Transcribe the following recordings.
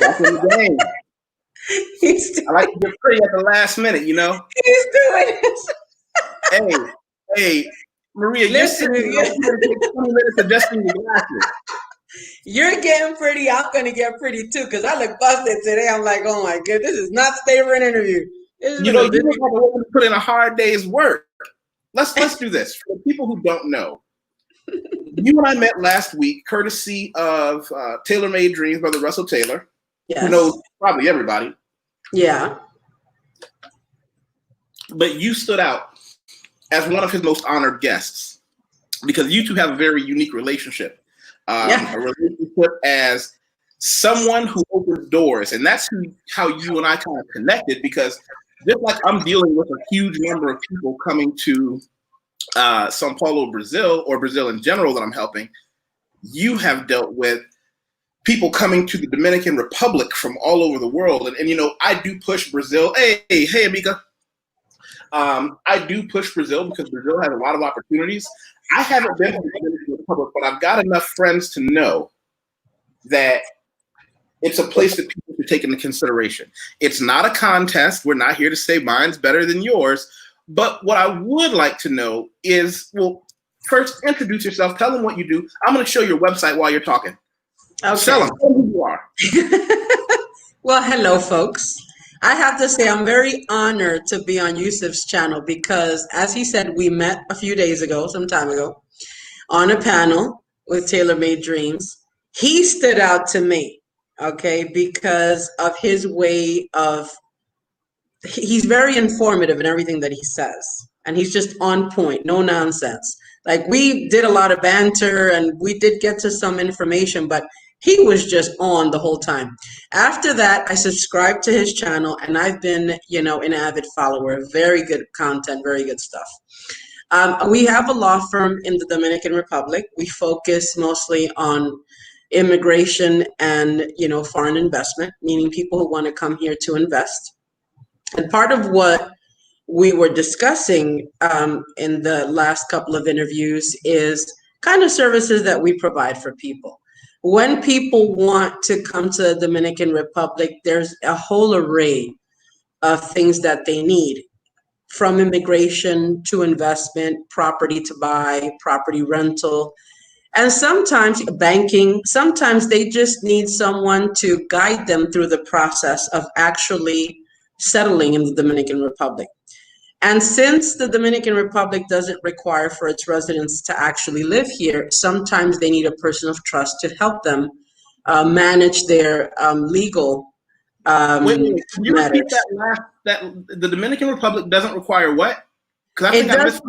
Back in the game. I like to get pretty at the last minute, you know? He's doing it. Hey, Maria, you're sitting here take 20 minutes adjusting your glasses. You're getting pretty. I'm going to get pretty too because I look busted today. I'm like, oh my God, this is not stay for an interview. You know, you have to put in a hard day's work. Let's do this. For people who don't know, you and I met last week, courtesy of Tailor-Made Dreams, Brother Russell Taylor, who knows probably everybody. Yeah. But you stood out as one of his most honored guests because you two have a very unique relationship. A relationship as someone who opens doors. And that's how you and I kind of connected, because just like I'm dealing with a huge number of people coming to Sao Paulo, Brazil, or Brazil in general that I'm helping, you have dealt with people coming to the Dominican Republic from all over the world. And you know, I do push Brazil. Hey, Amica. I do push Brazil because Brazil has a lot of opportunities. I haven't been to the Dominican Republic, but I've got enough friends to know that it's a place that people should take into consideration. It's not a contest. We're not here to say mine's better than yours. But what I would like to know is, well, first introduce yourself. Tell them what you do. I'm going to show your website while you're talking. Okay. Tell them who you are. Well, hello, folks. I have to say I'm very honored to be on Yusef's channel because, as he said, we met a few days ago, some time ago, on a panel with Tailor-Made Dreams. He stood out to me, okay, because of his way of, he's very informative in everything that he says. And he's just on point, no nonsense. Like, we did a lot of banter and we did get to some information, but he was just on the whole time. After that, I subscribed to his channel and I've been, you know, an avid follower. Very good content, very good stuff. We have a law firm in the Dominican Republic. We focus mostly on immigration and, you know, foreign investment, meaning people who want to come here to invest. And part of what we were discussing in the last couple of interviews is kind of services that we provide for people. When people want to come to the Dominican Republic, there's a whole array of things that they need, from immigration to investment, property to buy, property rental, and sometimes banking. Sometimes they just need someone to guide them through the process of actually settling in the Dominican Republic. And since the Dominican Republic doesn't require for its residents to actually live here, sometimes they need a person of trust to help them manage their legal Wait, can you repeat that the Dominican Republic doesn't require what? Because I think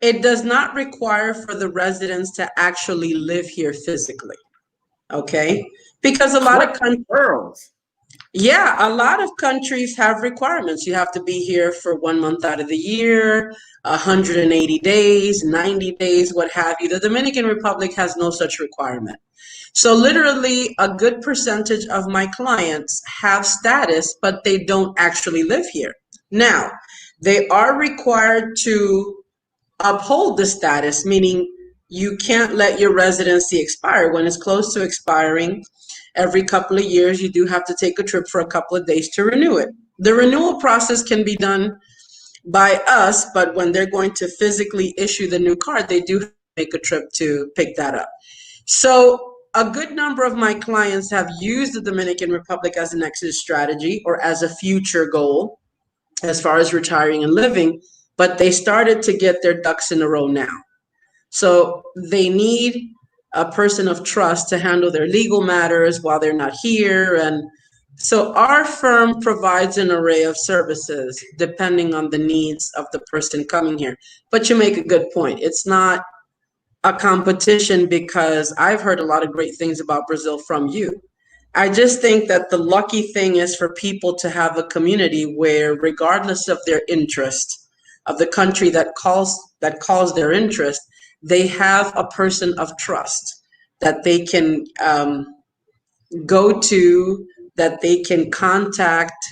it does not require for the residents to actually live here physically. Okay? Because a lot of countries. Yeah, a lot of countries have requirements. You have to be here for 1 month out of the year, 180 days, 90 days, what have you. The Dominican Republic has no such requirement. So literally a good percentage of my clients have status, but they don't actually live here. Now, they are required to uphold the status, meaning you can't let your residency expire. When it's close to expiring, every couple of years, you do have to take a trip for a couple of days to renew it. The renewal process can be done by us, but when they're going to physically issue the new card, they do make a trip to pick that up. So a good number of my clients have used the Dominican Republic as an exit strategy or as a future goal as far as retiring and living, but they started to get their ducks in a row now. So they need a person of trust to handle their legal matters while they're not here. And so our firm provides an array of services depending on the needs of the person coming here. But you make a good point. It's not a competition, because I've heard a lot of great things about Brazil from you. I just think that the lucky thing is for people to have a community where, regardless of their interest, of the country that calls their interest, they have a person of trust that they can go to, that they can contact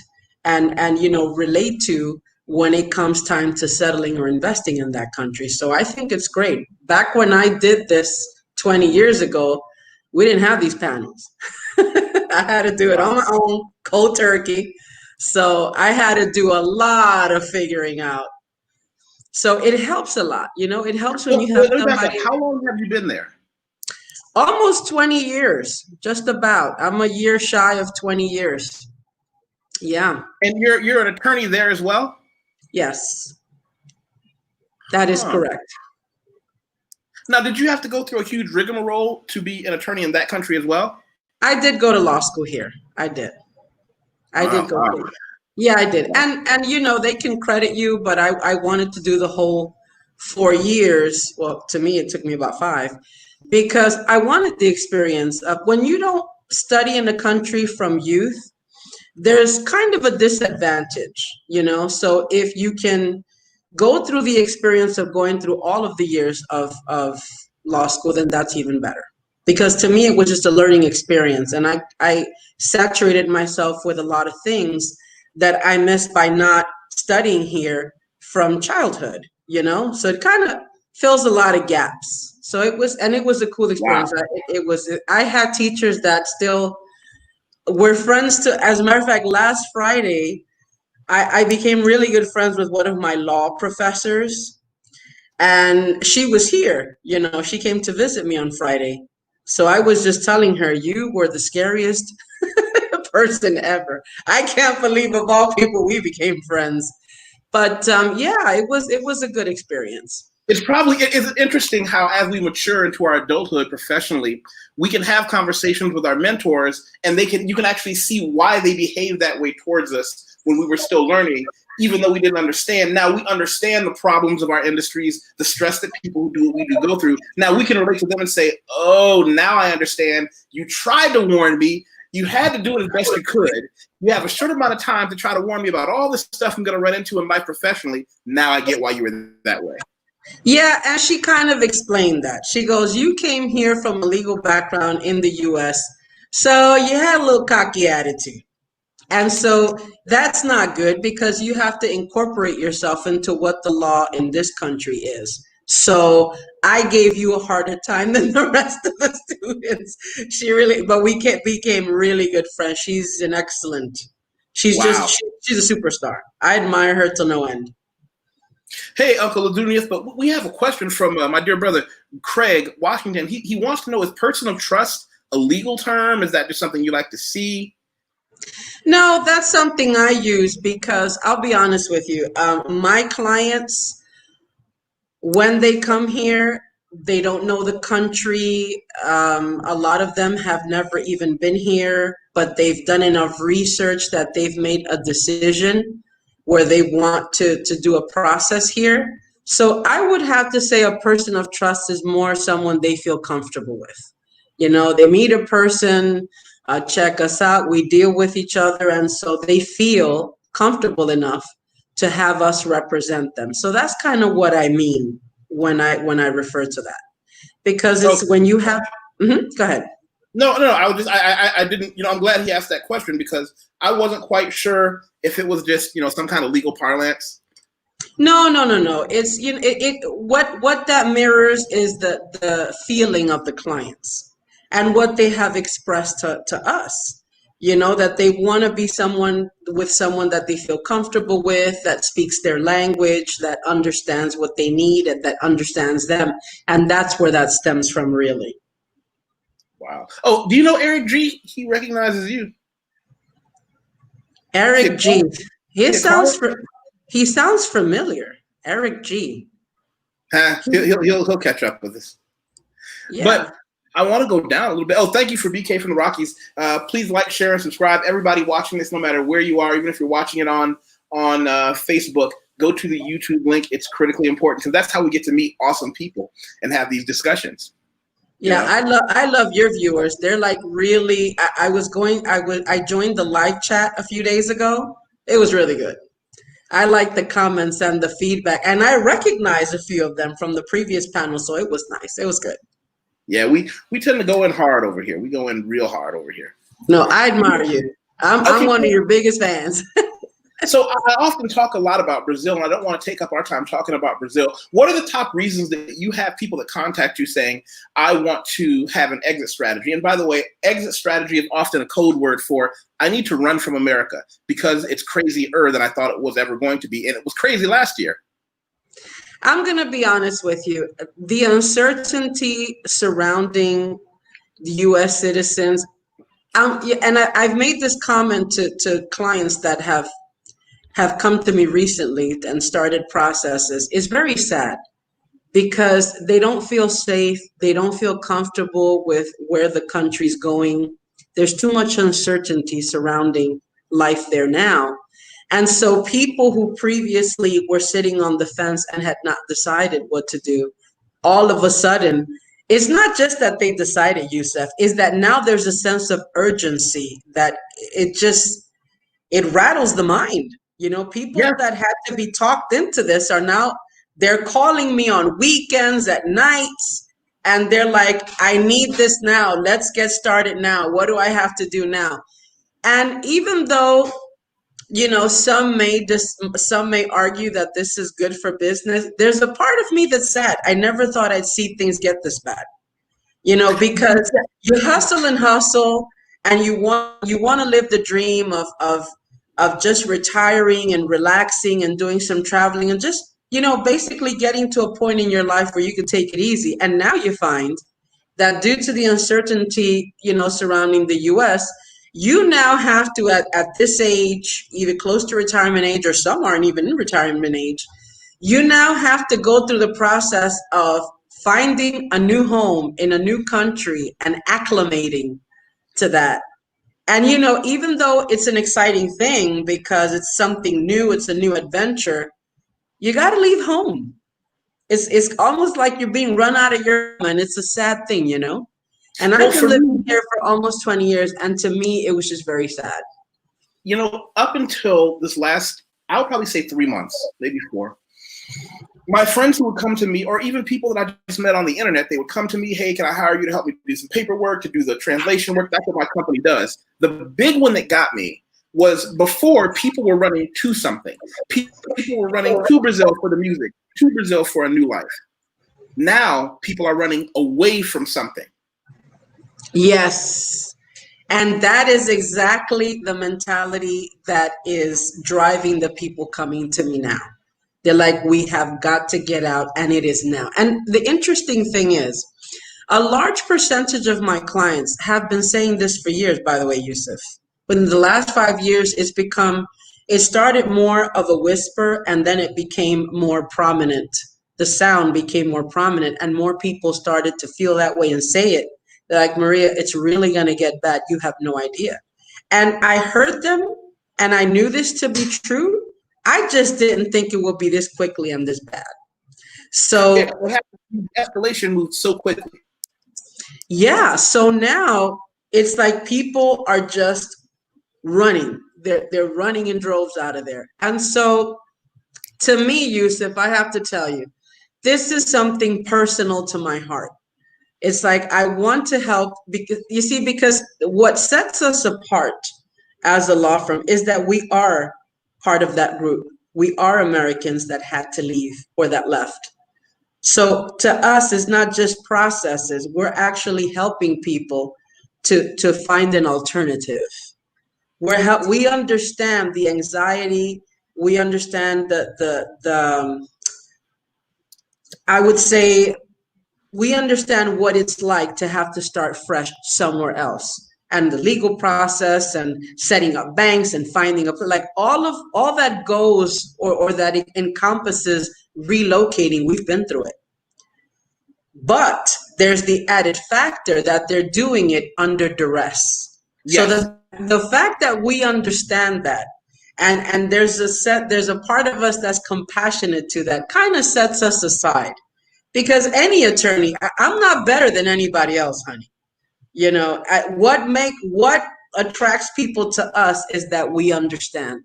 and you know, relate to when it comes time to settling or investing in that country. So I think it's great. Back when I did this 20 years ago, we didn't have these panels. I had to do it on my own, cold turkey. So I had to do a lot of figuring out. So it helps a lot, it helps when you have somebody. How long have you been there? Almost 20 years, just about. I'm a year shy of 20 years. Yeah. And you're an attorney there as well? Yes. That is correct. Now, did you have to go through a huge rigmarole to be an attorney in that country as well? I did go to law school here. I did. I did go through. Yeah, I did. And they can credit you, but I wanted to do the whole 4 years. Well, to me, it took me about 5 because I wanted the experience of when you don't study in the country from youth, there's kind of a disadvantage, So if you can go through the experience of going through all of the years of law school, then that's even better. Because to me, it was just a learning experience. And I saturated myself with a lot of things that I missed by not studying here from childhood, So it kind of fills a lot of gaps. So it was a cool experience. Wow. I had teachers that still were friends as a matter of fact, last Friday, I became really good friends with one of my law professors. And she was here, she came to visit me on Friday. So I was just telling her, you were the scariest person ever. I can't believe of all people we became friends. But it was a good experience. It's interesting how as we mature into our adulthood professionally, we can have conversations with our mentors and you can actually see why they behave that way towards us when we were still learning, even though we didn't understand. Now we understand the problems of our industries, the stress that people who do what we do go through. Now we can relate to them and say, oh, now I understand. You tried to warn me. You had to do it as best you could. You have a short amount of time to try to warn me about all this stuff I'm going to run into in life professionally. Now I get why you were that way. Yeah, and she kind of explained that. She goes, you came here from a legal background in the U.S., so you had a little cocky attitude. And so that's not good because you have to incorporate yourself into what the law in this country is. So I gave you a harder time than the rest of the students. But we became really good friends. She's an excellent, she's a superstar. I admire her to no end. Hey, Uncle Adunius, but we have a question from my dear brother, Craig Washington. He wants to know, is person of trust a legal term? Is that just something you like to see? No, that's something I use because I'll be honest with you. My clients, when they come here, they don't know the country. A lot of them have never even been here, but they've done enough research that they've made a decision where they want to do a process here. So I would have to say a person of trust is more someone they feel comfortable with. They meet a person, check us out, we deal with each other, and so they feel comfortable enough to have us represent them. So that's kind of what I mean when I refer to that. Because it's when you have, go ahead. No, I didn't, I'm glad he asked that question because I wasn't quite sure if it was just, some kind of legal parlance. No. It's, what that mirrors is the feeling of the clients and what they have expressed to us, that they want to be someone that they feel comfortable with, that speaks their language, that understands what they need and that understands them. And that's where that stems from, really. Wow. Oh, do you know Eric G? He recognizes you. Eric G. He sounds familiar. Eric G. He'll catch up with us. Yeah. But I want to go down a little bit. Oh, thank you for BK from the Rockies. Please like, share, and subscribe. Everybody watching this, no matter where you are, even if you're watching it on Facebook, go to the YouTube link. It's critically important because that's how we get to meet awesome people and have these discussions. Yeah, I love your viewers. They're like really. I joined the live chat a few days ago. It was really good. I like the comments and the feedback, and I recognized a few of them from the previous panel, so it was nice. It was good. Yeah, we tend to go in hard over here. We go in real hard over here. No, I admire you. I'm one of your biggest fans. So I often talk a lot about Brazil, and I don't want to take up our time talking about Brazil. What are the top reasons that you have people that contact you saying, I want to have an exit strategy? And by the way, exit strategy is often a code word for, I need to run from America because it's crazier than I thought it was ever going to be. And it was crazy last year. I'm going to be honest with you. The uncertainty surrounding the U.S. citizens, and I've made this comment to clients that have come to me recently and started processes, is very sad because they don't feel safe. They don't feel comfortable with where the country's going. There's too much uncertainty surrounding life there now. And so people who previously were sitting on the fence and had not decided what to do, all of a sudden, it's not just that they decided, Yusef, is that now there's a sense of urgency that it rattles the mind. You know, people that had to be talked into this are now, they're calling me on weekends, at nights, and they're like, I need this now. Let's get started now. What do I have to do now? And even though, you know, some may argue that this is good for business, there's a part of me that's sad. I never thought I'd see things get this bad. You know, because you hustle and hustle, and you want to live the dream of just retiring and relaxing and doing some traveling and just, you know, basically getting to a point in your life where you can take it easy. And now you find that due to the uncertainty, you know, surrounding the US, you now have to, at this age, either close to retirement age or some aren't even in retirement age, you now have to go through the process of finding a new home in a new country and acclimating to that. And, you know, even though it's an exciting thing because it's something new, it's a new adventure, you got to leave home. It's almost like you're being run out of your home, and it's a sad thing, you know? And I've been living here for almost 20 years, and to me, it was just very sad. You know, up until this last, I would probably say 3 months, maybe 4, my friends who would come to me, or even people that I just met on the internet, they would come to me, hey, can I hire you to help me do some paperwork, to do the translation work? That's what my company does. The big one that got me was before people were running to something. People were running to Brazil for the music, to Brazil for a new life. Now people are running away from something. Yes. And that is exactly the mentality that is driving the people coming to me now. They're like, we have got to get out, and it is now. And the interesting thing is, a large percentage of my clients have been saying this for years, by the way, Yusef. But in the last 5 years, it started more of a whisper, and then it became more prominent. The sound became more prominent, and more people started to feel that way and say it. They're like, Maria, it's really going to get bad. You have no idea. And I heard them, and I knew this to be true. I just didn't think it would be this quickly and this bad. So escalation moved so quickly. Yeah. So now it's like people are just running. They're running in droves out of there. And so to me, Yusef, I have to tell you, this is something personal to my heart. It's like I want to help because what sets us apart as a law firm is that we are part of that group. We are Americans that had to leave or that left. So to us, it's not just processes. We're actually helping people to find an alternative. We understand the anxiety. We understand I would say we understand what it's like to have to start fresh somewhere else. And the legal process and setting up banks and finding like all that goes or that it encompasses relocating. We've been through it. But there's the added factor that they're doing it under duress. Yes. So the fact that we understand that and there's a part of us that's compassionate to that kind of sets us aside. Because any attorney, I'm not better than anybody else, honey. You know, what attracts people to us is that we understand.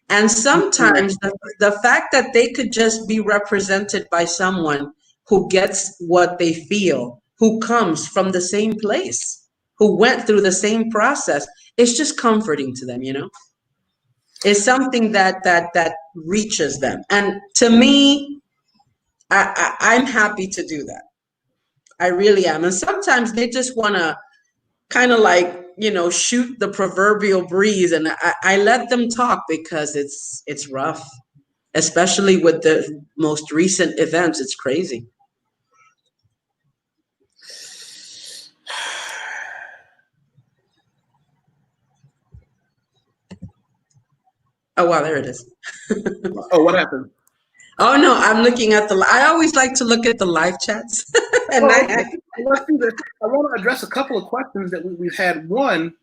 And sometimes the fact that they could just be represented by someone who gets what they feel, who comes from the same place, who went through the same process, it's just comforting to them, you know? is something that reaches them. And to me, I'm happy to do that. I really am. And sometimes they just want to kind of like, shoot the proverbial breeze. And I let them talk because it's rough, especially with the most recent events. It's crazy. Oh, wow, there it is. Oh, what happened? Oh, no, I'm looking at I always like to look at the live chats. And okay. Let's do this. I want to address a couple of questions that we've had. One,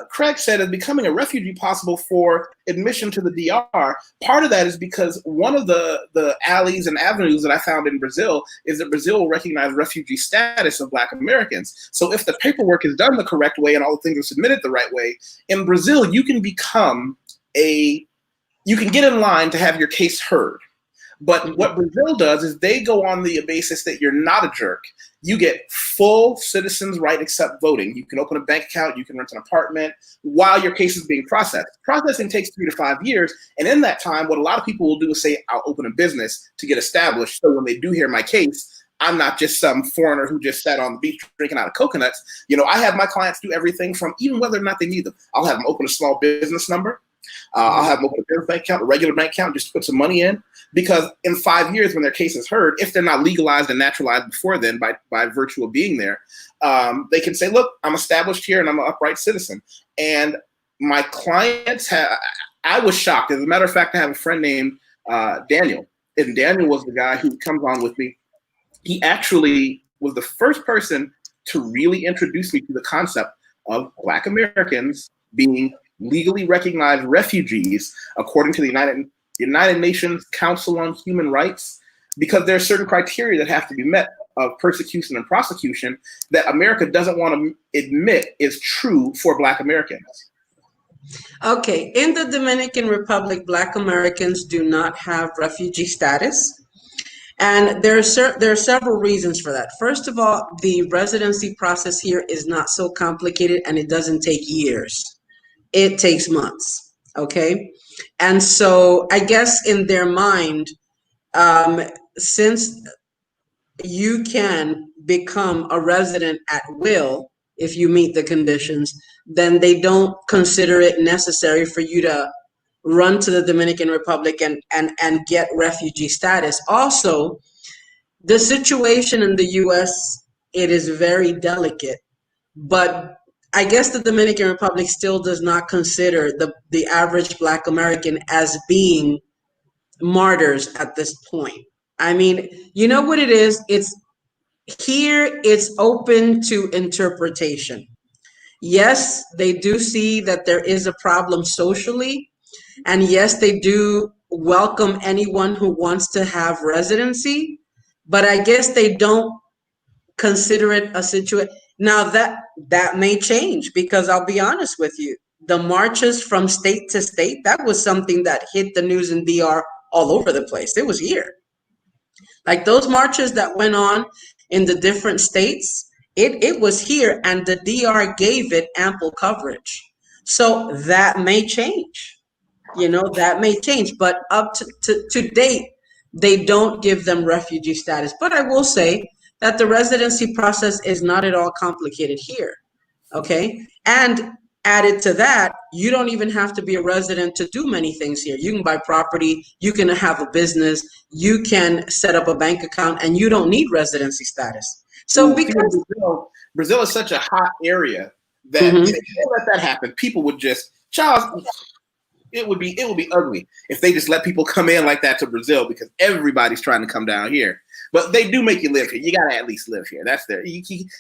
Craig said, is becoming a refugee possible for admission to the DR? Part of that is because one of the alleys and avenues that I found in Brazil is that Brazil will recognize refugee status of Black Americans. So if the paperwork is done the correct way and all the things are submitted the right way, in Brazil, you can get in line to have your case heard. But what Brazil does is they go on the basis that you're not a jerk. You get full citizens' right except voting. You can open a bank account, you can rent an apartment while your case is being processed. Processing takes 3 to 5 years. And in that time, what a lot of people will do is say, I'll open a business to get established. So when they do hear my case, I'm not just some foreigner who just sat on the beach drinking out of coconuts. I have my clients do everything from even whether or not they need them. I'll have them open a small business number. I'll have them open a business bank account, a regular bank account, just to put some money in. Because in 5 years, when their case is heard, if they're not legalized and naturalized before then by virtue of being there, they can say, look, I'm established here and I'm an upright citizen. And my clients I was shocked. As a matter of fact, I have a friend named Daniel. And Daniel was the guy who comes on with me. He actually was the first person to really introduce me to the concept of Black Americans being legally recognized refugees according to the United Nations Council on Human Rights, because there are certain criteria that have to be met of persecution and prosecution that America doesn't want to admit is true for Black Americans. Okay, in the Dominican Republic, Black Americans do not have refugee status. And there are several reasons for that. First of all, the residency process here is not so complicated and it doesn't take years. It takes months, okay? And so I guess in their mind, since you can become a resident at will if you meet the conditions, then they don't consider it necessary for you to run to the Dominican Republic and get refugee status. Also, the situation in the US, it is very delicate, but I guess the Dominican Republic still does not consider the average Black American as being martyrs at this point. I mean, you know what it is? It's open to interpretation. Yes, they do see that there is a problem socially, and yes, they do welcome anyone who wants to have residency, but I guess they don't consider it a situation. Now that may change, because I'll be honest with you, the marches from state to state, that was something that hit the news in DR all over the place. It was here. Like those marches that went on in the different states, it was here, and the DR gave it ample coverage. So that may change. That may change, but up to date, they don't give them refugee status. But I will say that the residency process is not at all complicated here, okay? And added to that, you don't even have to be a resident to do many things here. You can buy property, you can have a business, you can set up a bank account, and you don't need residency status. So because Brazil is such a hot area that if they let that happen, people would just, Charles, it would be ugly if they just let people come in like that to Brazil, because everybody's trying to come down here. But they do make you live here. You got to at least live here. That's there.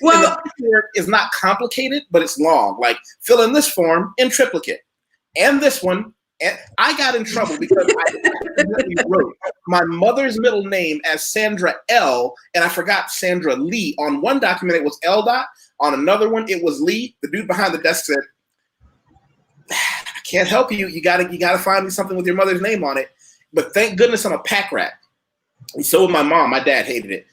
Well, the paperwork is not complicated, but it's long. Like, fill in this form in triplicate and this one. And I got in trouble because I wrote my mother's middle name as Sandra L, and I forgot Sandra Lee. On one document, it was L dot. On another one, it was Lee. The dude behind the desk said, I can't help you. You gotta find me something with your mother's name on it. But thank goodness I'm a pack rat. And so was my mom. My dad hated it.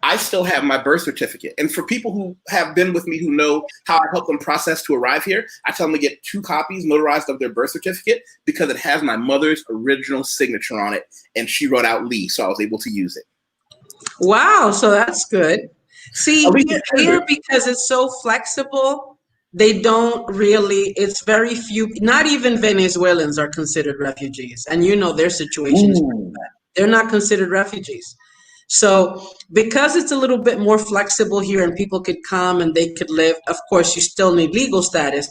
I still have my birth certificate. And for people who have been with me who know how I help them process to arrive here, I tell them to get 2 copies notarized of their birth certificate because it has my mother's original signature on it. And she wrote out Lee, so I was able to use it. Wow, so that's good. See, here, because it's so flexible, they don't really, it's very few, not even Venezuelans are considered refugees. And you know their situations. They're not considered refugees. So because it's a little bit more flexible here and people could come and they could live, of course, you still need legal status,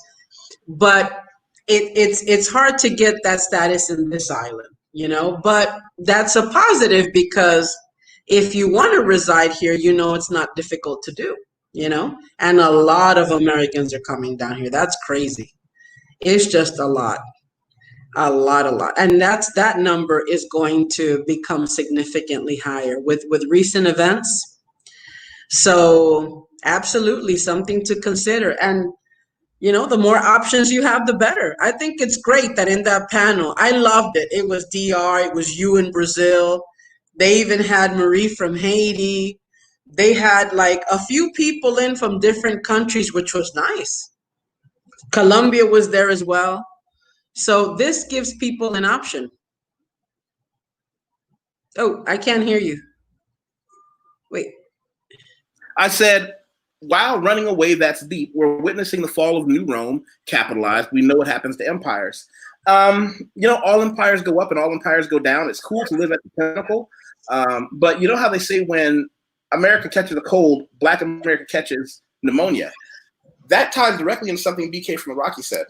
but it's hard to get that status in this island, you know, but that's a positive because if you want to reside here, you know, it's not difficult to do, you know, and a lot of Americans are coming down here. That's crazy. It's just a lot. A lot. And that number is going to become significantly higher with recent events. So absolutely something to consider. And, you know, the more options you have, the better. I think it's great that in that panel, I loved it. It was DR, it was you in Brazil. They even had Marie from Haiti. They had like a few people in from different countries, which was nice. Colombia was there as well. So this gives people an option. Oh, I can't hear you. Wait. I said, while running a wave that's deep, we're witnessing the fall of New Rome, capitalized. We know what happens to empires. You know, all empires go up and all empires go down. It's cool to live at the pinnacle. But you know how they say when America catches a cold, Black America catches pneumonia. That ties directly into something BK from Iraqi said.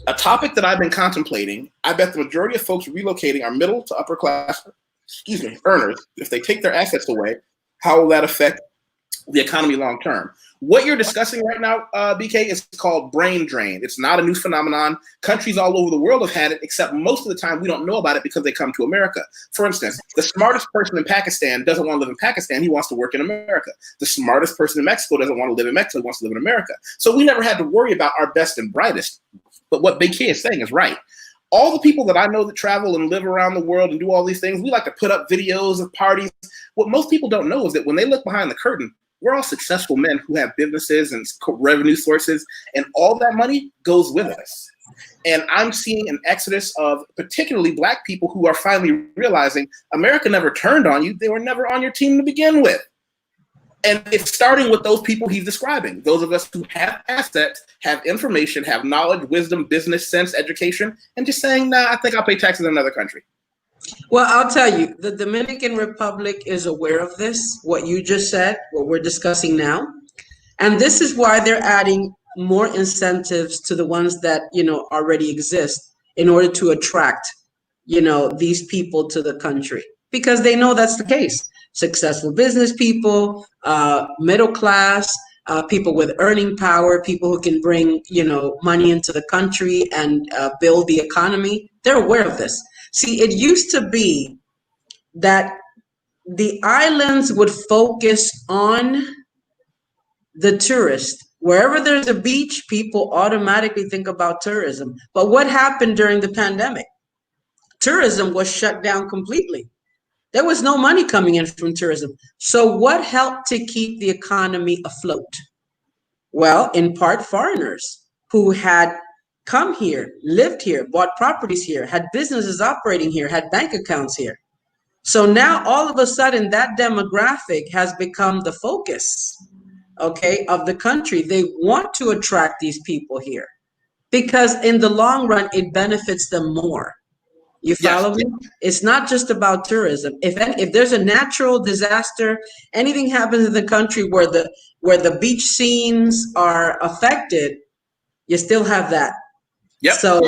A topic that I've been contemplating, I bet the majority of folks relocating are middle to upper class, earners. If they take their assets away, how will that affect the economy long term? What you're discussing right now, BK, is called brain drain. It's not a new phenomenon. Countries all over the world have had it, except most of the time we don't know about it because they come to America. For instance, the smartest person in Pakistan doesn't want to live in Pakistan. He wants to work in America. The smartest person in Mexico doesn't want to live in Mexico. He wants to live in America. So we never had to worry about our best and brightest. But what BK is saying is right. All the people that I know that travel and live around the world and do all these things, we like to put up videos of parties. What most people don't know is that when they look behind the curtain, we're all successful men who have businesses and revenue sources, and all that money goes with us. And I'm seeing an exodus of particularly Black people who are finally realizing America never turned on you. They were never on your team to begin with. And it's starting with those people he's describing, those of us who have assets, have information, have knowledge, wisdom, business sense, education, and just saying, nah, I think I'll pay taxes in another country. Well, I'll tell you, the Dominican Republic is aware of this, what you just said, what we're discussing now. And this is why they're adding more incentives to the ones that, you know, already exist in order to attract, you know, these people to the country, because they know that's the case. Successful business people, middle class, people with earning power, people who can bring, you know, money into the country and build the economy. They're aware of this. See, it used to be that the islands would focus on the tourist. Wherever there's a beach, people automatically think about tourism. But what happened during the pandemic? Tourism was shut down completely. There was no money coming in from tourism. So what helped to keep the economy afloat? Well, in part, foreigners who had come here, lived here, bought properties here, had businesses operating here, had bank accounts here. So now all of a sudden that demographic has become the focus, okay, of the country. They want to attract these people here because in the long run, it benefits them more. You follow me? It's not just about tourism. If there's a natural disaster, anything happens in the country where the beach scenes are affected, you still have that. Yep. So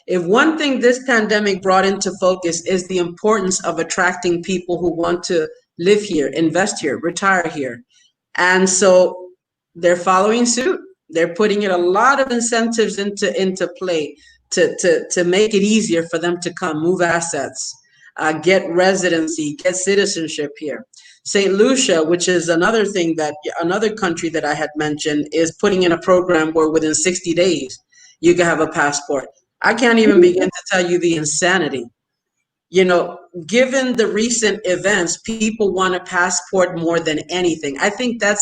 if one thing this pandemic brought into focus is the importance of attracting people who want to live here, invest here, retire here. And so they're following suit. They're putting in a lot of incentives into play to make it easier for them to come, move assets, get residency, get citizenship here. St. Lucia, which is another country that I had mentioned, is putting in a program where within 60 days, you can have a passport. I can't even begin to tell you the insanity You know, given the recent events, people want a passport more than anything. I think that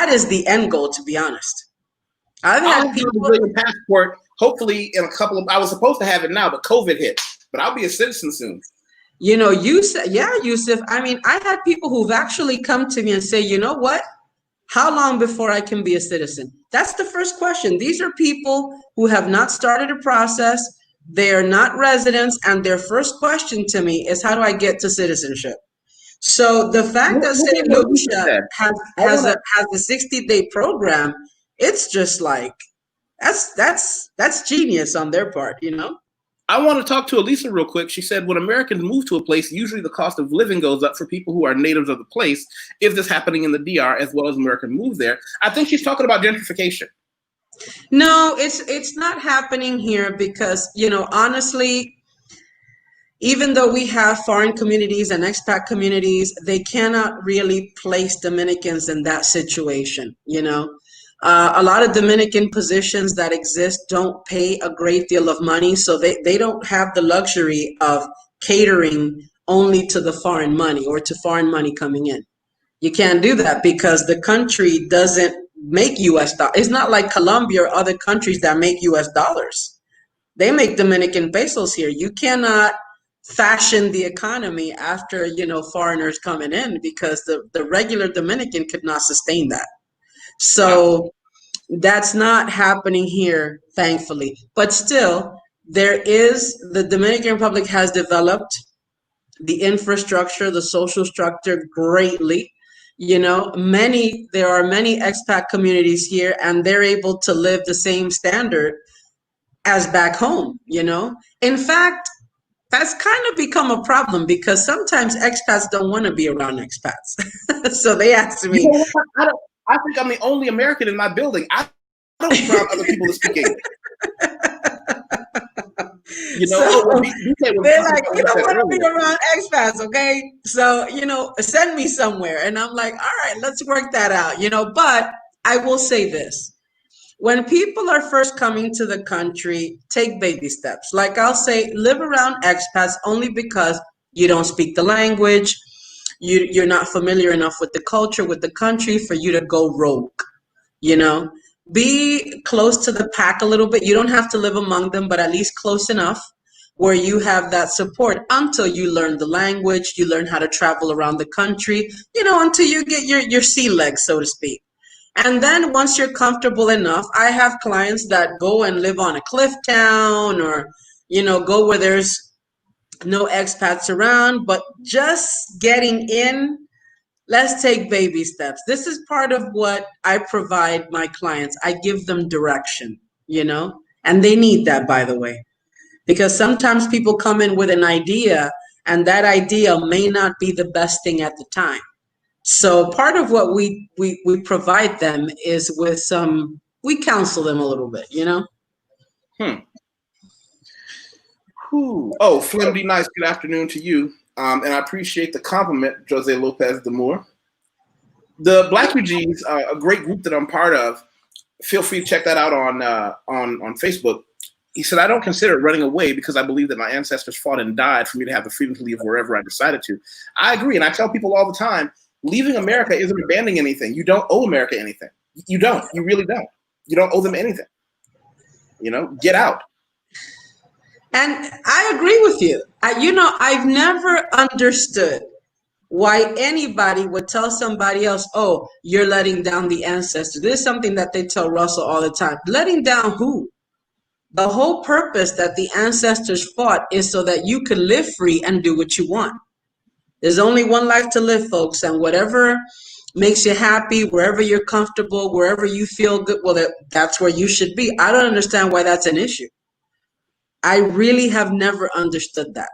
is the end goal, to be honest. I'll have a Brazilian passport. Hopefully, in a couple of. I was supposed to have it now, but COVID hit. But I'll be a citizen soon. You know, Yusef. I mean, I had people who've actually come to me and say, you know what? How long before I can be a citizen? That's the first question. These are people who have not started a process. They are not residents, and their first question to me is, how do I get to citizenship? So the fact that St. Lucia has a 60-day program, it's just like that's genius on their part, you know. I want to talk to Elisa real quick. She said when Americans move to a place, usually the cost of living goes up for people who are natives of the place. Is this happening in the DR as well as Americans move there? I think she's talking about gentrification. No, it's not happening here because, you know, honestly, even though we have foreign communities and expat communities, they cannot really place Dominicans in that situation, you know. A lot of Dominican positions that exist don't pay a great deal of money, so they don't have the luxury of catering only to the foreign money or to foreign money coming in. You can't do that because the country doesn't make US dollars. It's not like Colombia or other countries that make US dollars. They make Dominican pesos here. You cannot fashion the economy after, you know, foreigners coming in because the regular Dominican could not sustain that. So that's not happening here, thankfully. But still, the Dominican Republic has developed the infrastructure, the social structure greatly. You know, there are many expat communities here, and they're able to live the same standard as back home, you know. In fact, that's kind of become a problem because sometimes expats don't want to be around expats. So they ask me. You know, I think I'm the only American in my building. I don't be around other people that speak English. You know, so they're like, we don't want to be around expats, okay? So, you know, send me somewhere. And I'm like, all right, let's work that out, you know. But I will say this. When people are first coming to the country, take baby steps. Like I'll say, live around expats only because you don't speak the language. You're not familiar enough with the culture, with the country for you to go rogue, you know. Be close to the pack a little bit. You don't have to live among them, but at least close enough where you have that support until you learn the language, you learn how to travel around the country, you know, until you get your sea legs, so to speak. And then once you're comfortable enough, I have clients that go and live on a cliff town or, you know, go where there's no expats around, but just getting in. Let's take baby steps. This is part of what I provide my clients. I give them direction, you know, and they need that, by the way, because sometimes people come in with an idea and that idea may not be the best thing at the time. So part of what we provide them is with we counsel them a little bit, you know. Oh, Flim D. Nice, good afternoon to you. And I appreciate the compliment, Jose Lopez de Moore. The Black Refugees are a great group that I'm part of. Feel free to check that out on Facebook. He said, I don't consider it running away because I believe that my ancestors fought and died for me to have the freedom to leave wherever I decided to. I agree. And I tell people all the time, leaving America isn't abandoning anything. You don't owe America anything. You don't. You really don't. You don't owe them anything. You know, get out. And I agree with you. You know, I've never understood why anybody would tell somebody else, oh, you're letting down the ancestors. This is something that they tell Russell all the time. Letting down who? The whole purpose that the ancestors fought is so that you could live free and do what you want. There's only one life to live, folks, and whatever makes you happy, wherever you're comfortable, wherever you feel good, well, that's where you should be. I don't understand why that's an issue. I really have never understood that.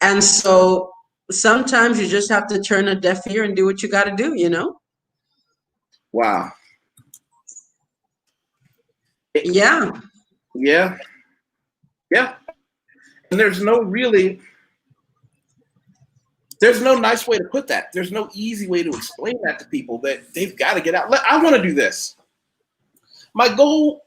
And so sometimes you just have to turn a deaf ear and do what you got to do, you know? Wow. Yeah. Yeah. Yeah. And there's no nice way to put that. There's no easy way to explain that to people that they've got to get out. I want to do this. My goal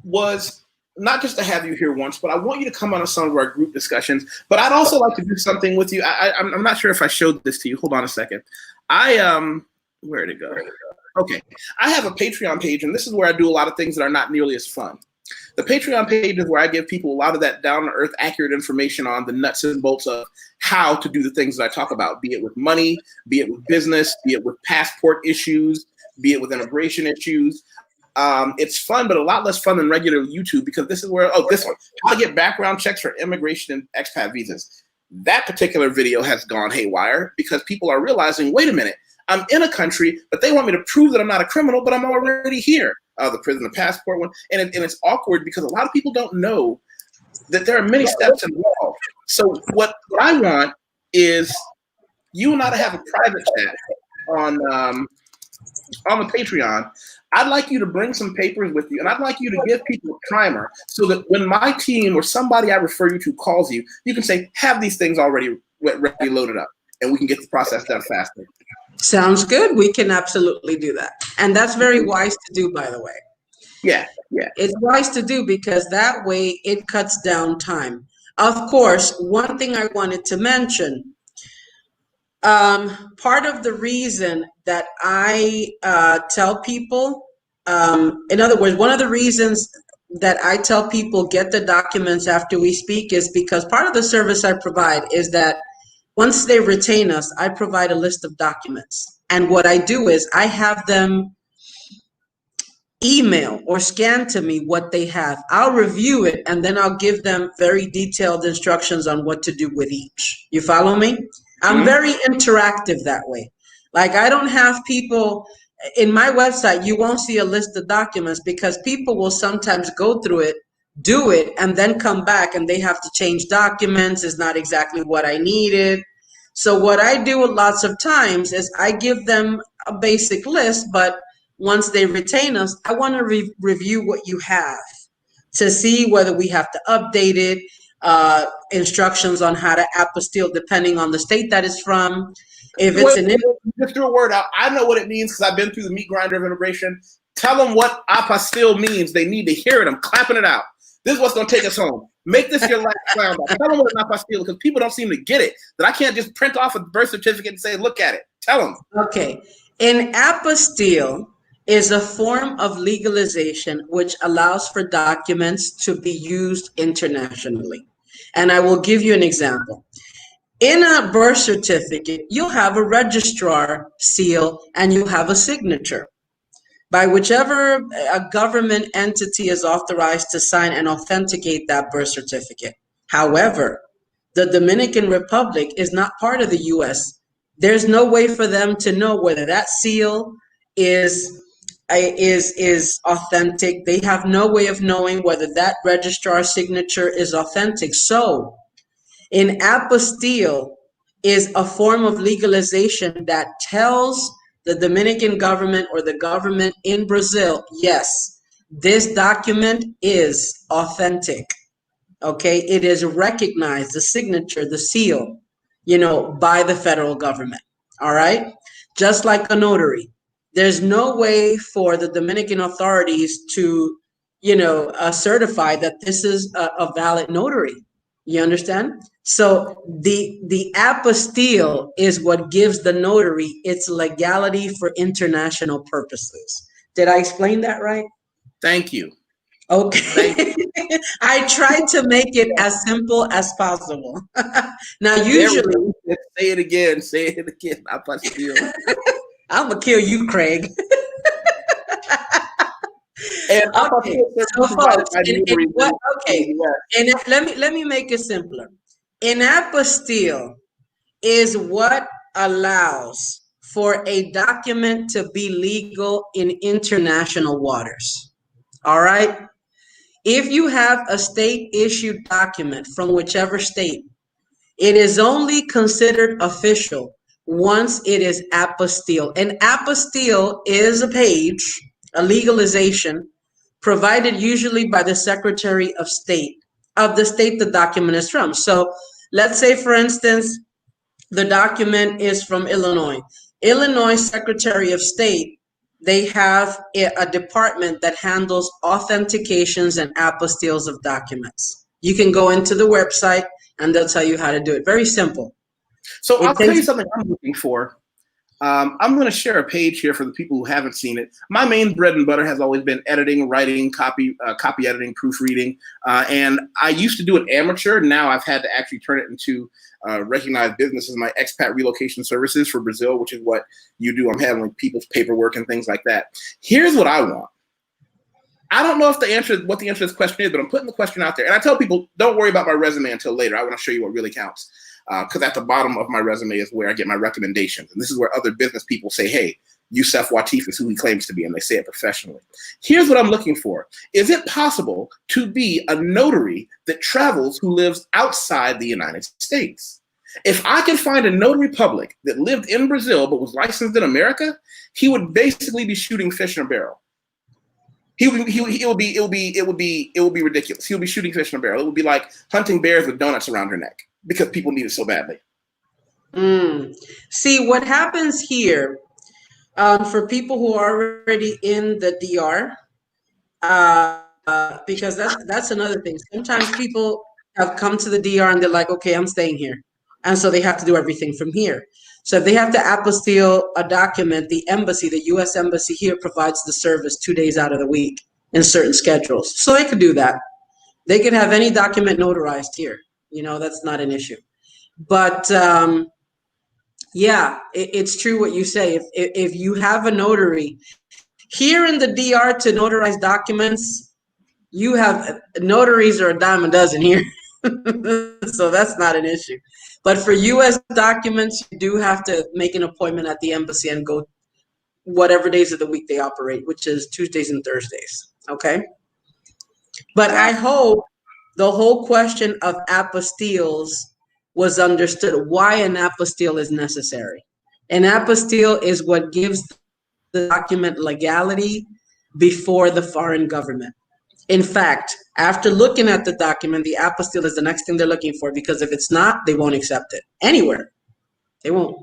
was not just to have you here once, but I want you to come on to some of our group discussions. But I'd also like to do something with you. I'm not sure if I showed this to you. Hold on a second. Where'd it go? Okay. I have a Patreon page, and this is where I do a lot of things that are not nearly as fun. The Patreon page is where I give people a lot of that down-to-earth, accurate information on the nuts and bolts of how to do the things that I talk about, be it with money, be it with business, be it with passport issues, be it with immigration issues. It's fun, but a lot less fun than regular YouTube, because this is where, this one, how to get background checks for immigration and expat visas. That particular video has gone haywire because people are realizing, wait a minute, I'm in a country, but they want me to prove that I'm not a criminal, but I'm already here. The prisoner passport one. And it's awkward because a lot of people don't know that there are many steps involved. So what I want is you and I to have a private chat on the Patreon. I'd like you to bring some papers with you, and I'd like you to give people a primer so that when my team or somebody I refer you to calls you, you can say, have these things already ready loaded up, and we can get the process done faster. Sounds good. We can absolutely do that. And that's very wise to do, by the way. Yeah. It's wise to do because that way it cuts down time. Of course, one thing I wanted to mention, part of the reason that I tell people, in other words, one of the reasons that I tell people get the documents after we speak is because part of the service I provide is that once they retain us, I provide a list of documents. And what I do is I have them email or scan to me what they have. I'll review it, and then I'll give them very detailed instructions on what to do with each. You follow me? I'm very interactive that way. Like, I don't have people in my website, you won't see a list of documents because people will sometimes go through it, do it, and then come back and they have to change documents. It's not exactly what I needed. So what I do lots of times is I give them a basic list, but once they retain us, I want to review what you have to see whether we have to update it, instructions on how to apostille depending on the state that it's from. If it's an just threw a word out. I know what it means because I've been through the meat grinder of immigration. Tell them what apostille means. They need to hear it. I'm clapping it out. This is what's going to take us home. Make this your last round. Tell them what an apostille, because people don't seem to get it. That I can't just print off a birth certificate and say, look at it. Tell them. Okay. An apostille is a form of legalization which allows for documents to be used internationally. And I will give you an example. In a birth certificate, you'll have a registrar seal and you'll have a signature by whichever a government entity is authorized to sign and authenticate that birth certificate. However, the Dominican Republic is not part of the U.S. There's no way for them to know whether that seal is authentic. They have no way of knowing whether that registrar signature is authentic. So an apostille is a form of legalization that tells the Dominican government or the government in Brazil, yes, this document is authentic. Okay, it is recognized, the signature, the seal, by the federal government. All right, just like a notary. There's no way for the Dominican authorities to, certify that this is a valid notary. You understand? So the apostille is what gives the notary its legality for international purposes. Did I explain that right? Thank you. Okay. Thank you. I tried to make it as simple as possible. Now, usually... Say it again. Say it again. Apostille. I'm going to kill you, Craig. And okay, so folks, and let me make it simpler. An apostille is what allows for a document to be legal in international waters. All right. If you have a state issued document from whichever state, it is only considered official once it is apostille. An apostille is a page, a legalization, provided usually by the Secretary of State of the state the document is from. So let's say, for instance, the document is from Illinois. Illinois Secretary of State they have a department that handles authentications and apostilles of documents. You can go into the website and they'll tell you how to do it. Very simple. So I'll tell you something I'm looking for. I'm going to share a page here for the people who haven't seen it. My main bread and butter has always been editing, writing, copy editing, proofreading. And I used to do it amateur. Now I've had to actually turn it into recognized business as my Expat Relocation Services for Brazil, which is what you do. I'm handling people's paperwork and things like that. Here's what I want. I don't know if what the answer to this question is, but I'm putting the question out there. And I tell people, don't worry about my resume until later. I want to show you what really counts. Because at the bottom of my resume is where I get my recommendations. And this is where other business people say, hey, YusefWateef is who he claims to be, and they say it professionally. Here's what I'm looking for. Is it possible to be a notary that travels who lives outside the United States? If I could find a notary public that lived in Brazil but was licensed in America, he would basically be shooting fish in a barrel. It would be ridiculous. He would be shooting fish in a barrel. It would be like hunting bears with donuts around her neck because people need it so badly. See, what happens here for people who are already in the DR, because that's another thing. Sometimes people have come to the DR and they're like, okay, I'm staying here. And so they have to do everything from here. So if they have to apostille a document, the embassy, the U.S. embassy here provides the service 2 days out of the week in certain schedules. So they could do that. They could have any document notarized here. You know, that's not an issue. But yeah, it's true what you say. If you have a notary here in the DR to notarize documents, you have notaries are a dime a dozen here. So that's not an issue. But for U.S. documents, you do have to make an appointment at the embassy and go whatever days of the week they operate, which is Tuesdays and Thursdays. Okay. But I hope the whole question of apostilles was understood. Why an apostille is necessary. An apostille is what gives the document legality before the foreign government. In fact, after looking at the document, the apostille is the next thing they're looking for, because if it's not, they won't accept it anywhere. They won't.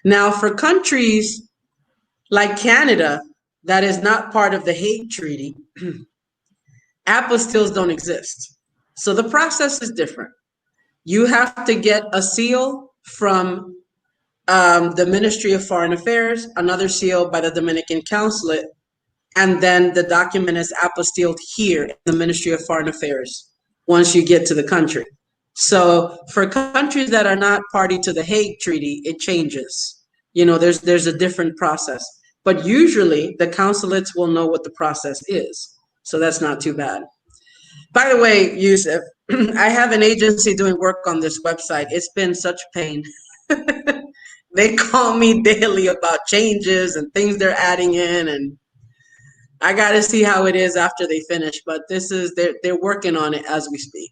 Now, for countries like Canada, that is not part of the Hague Treaty, apostilles don't exist. So the process is different. You have to get a seal from the Ministry of Foreign Affairs, another seal by the Dominican Consulate, and then the document is apostilled here in the Ministry of Foreign Affairs once you get to the country. So for countries that are not party to the Hague Treaty, it changes. You know, there's a different process. But usually the consulates will know what the process is. So that's not too bad. By the way, Yusef, I have an agency doing work on this website. It's been such pain. They call me daily about changes and things they're adding in, and I got to see how it is after they finish. But this is they're working on it as we speak.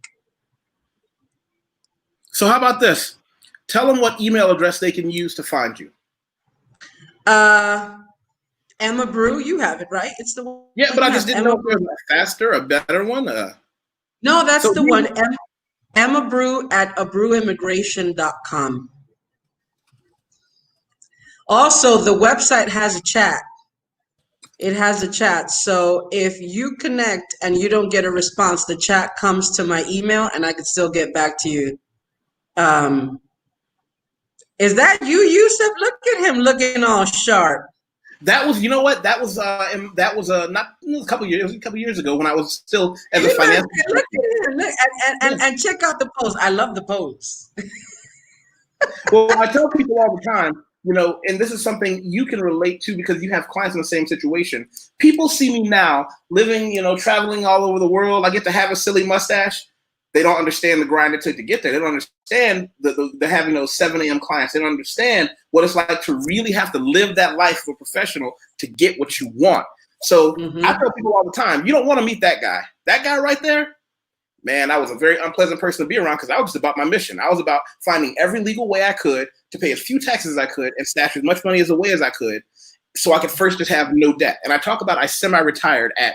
So how about this? Tell them what email address they can use to find you. Abreu, you have it, right? It's the one. Yeah, but I just didn't know if there was a faster, a better one. No, that's so the one. Abreu at abreuimmigration.com. Also, the website has a chat. It has a chat. So if you connect and you don't get a response, the chat comes to my email and I can still get back to you. Is that you, Yusef? Look at him looking all sharp. That was, you know what? That was not a couple years ago when I was still as a financial. Look at him, look, and check out the post. I love the post. Well, I tell people all the time, you know, and this is something you can relate to because you have clients in the same situation. People see me now living, you know, traveling all over the world. I get to have a silly mustache. They don't understand the grind it took to get there. They don't understand the having those 7 a.m. clients. They don't understand what it's like to really have to live that life for a professional to get what you want. So I tell people all the time, you don't want to meet that guy. That guy right there, man, I was a very unpleasant person to be around because I was just about my mission. I was about finding every legal way I could to pay as few taxes as I could and stash as much money away as I could so I could first just have no debt. And I talk about I semi-retired at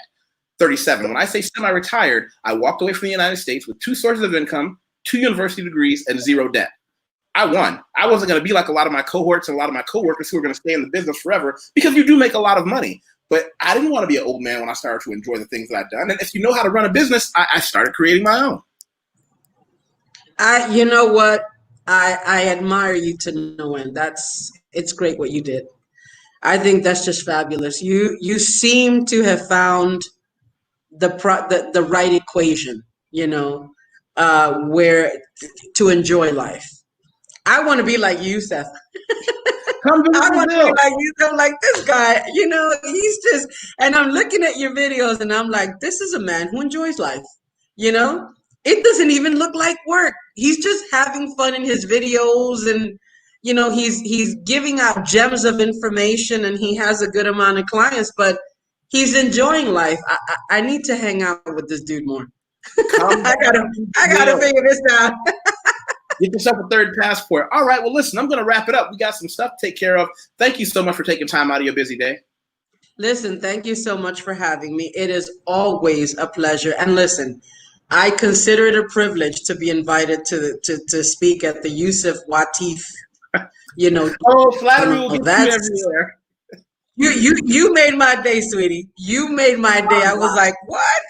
37. When I say semi-retired, I walked away from the United States with 2 sources of income, 2 university degrees, and 0 debt. I won. I wasn't going to be like a lot of my cohorts and a lot of my coworkers who are going to stay in the business forever, because you do make a lot of money. But I didn't want to be an old man when I started to enjoy the things that I've done. And if you know how to run a business, I started creating my own. You know what? I admire you to no end. It's great what you did. I think that's just fabulous. You seem to have found the right equation, where to enjoy life. I want to be like Yusef. I want to be like Yusef, like this guy. He's just, and I'm looking at your videos and I'm like, this is a man who enjoys life. It doesn't even look like work. He's just having fun in his videos, and he's giving out gems of information, and he has a good amount of clients, but he's enjoying life. I need to hang out with this dude more. I gotta figure this out. Get yourself a third passport. All right. Well, listen, I'm going to wrap it up. We got some stuff to take care of. Thank you so much for taking time out of your busy day. Listen, thank you so much for having me. It is always a pleasure. And listen, I consider it a privilege to be invited to speak at the YusefWateef. Oh, flattery will get you everywhere. You made my day, sweetie. You made my day. I was like, what?